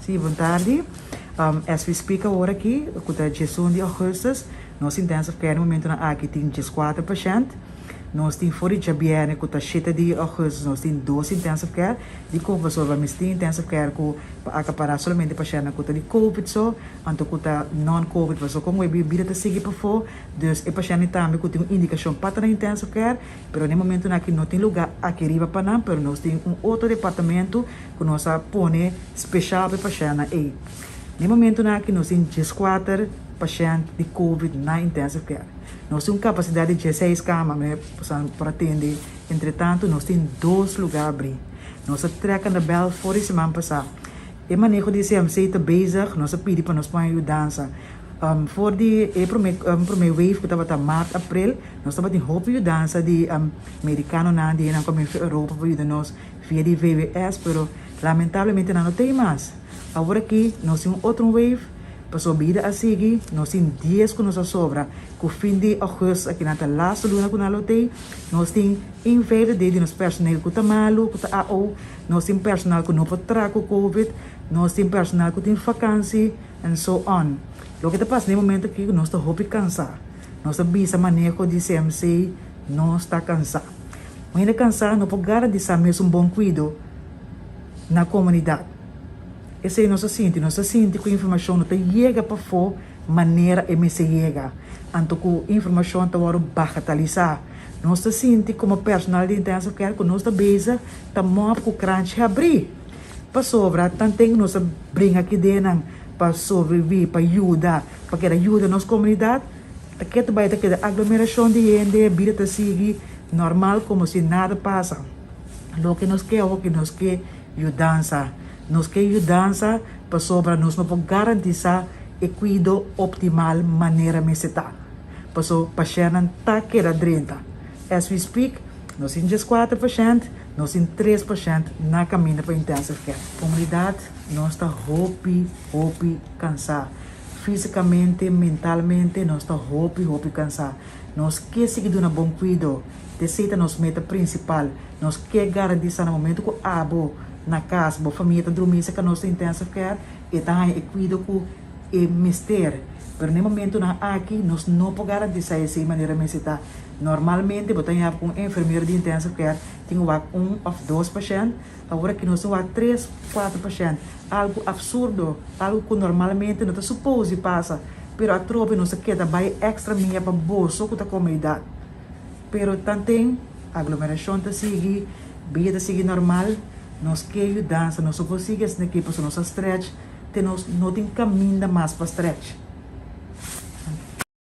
Sim, boa tarde. As we speak agora aqui, com a 16 de agosto, nós intensive care no momento na aqui tem 14%. Nós temos fora de jabiane com a 7 de agosto, nós temos 2 intensive care. De como só vamos ter intensive care com a para somente paciente com de COVID só, anto com a non-COVID, mas como é bebida te seguir para fora, dus e paciente também com tem indicação para na intensive care, pero no momento aqui não tem lugar aqui riba para não, pero nós temos outro departamento que nós põe especial para paciente aí. No momento aqui nós temos 4 pacientes de COVID na intensive care. Nós temos capacidade de 16 camas para atender. Entretanto, nós temos 2 lugares abrir. Nós trekken de bel voor de semana passada. E manejo de CMC está bezig. Nós pedimos para nós para ajudança. Voor die primeira wave que estava até março, abril, nós estamos em hoop ajudança de americano na die não como Europa para ajudar nós via de VWS, pero lamentavelmente não tem mais. Agora aqui nós temos outro wave. Passou vida a seguir, nós temos 10 que nos sobra. Com o fim de agosto, aqui na laatste luna que nós temos, nós temos invalidez de nosso personal que está malo, que está AO, nós temos personal que não pode trazer com Covid, nós temos personal que tem vacância, and so on. O que está passando no momento aqui, nós estamos cansar. Nós estamos a manejo de CMC, nós estamos cansados. Mas ainda cansado, não pode garantir mesmo bom cuidado na comunidade. Esse é nosso sente que a informação não chega para fora, maneira que se chega. Então, que a informação está bagatelizar. Nós sente como personal de intensive care que nós estamos muito com o crunch abrir. Para sobrar, tanto que nós brinca aqui dentro para sobreviver, para ajudar, para que ajude a nossa comunidade. Aqui também tem a aglomeração de gente, a vida está normal, como se nada passa. O que nós quer ajudança. Nós queremos ajudança para sobrar, nós não podemos garantir o cuidado optimal maneira de estar. Para o paciente está querendo 30. As we speak, nós temos 4%, nós temos 3% na caminho para a intensive care. A comunidade, nós está cansado. Fisicamente, mentalmente, nós está cansado. Nós queremos seguir um bom cuidado. Essa é a nossa meta principal. Nós queremos garantir no momento que abo na casa, a família está dormindo, que nós intensive care, e também cuida com o mistério. Mas no momento aqui, nós não podemos garantir essa maneira de estar. Normalmente, eu tenho com enfermeiro de intensive care, tenho 1 ou 2 pacientes, agora que nós temos 3, 4 pacientes. Algo absurdo, algo que normalmente não está suposto que passa, mas a tropa não se queda vai extra minha para o bolso da comunidade. Mas também, a aglomeração está seguindo, a vida está seguindo normal. Nós queremos dança, nós conseguimos aqui para nossa stretch, nós não temos caminho mais para stretch.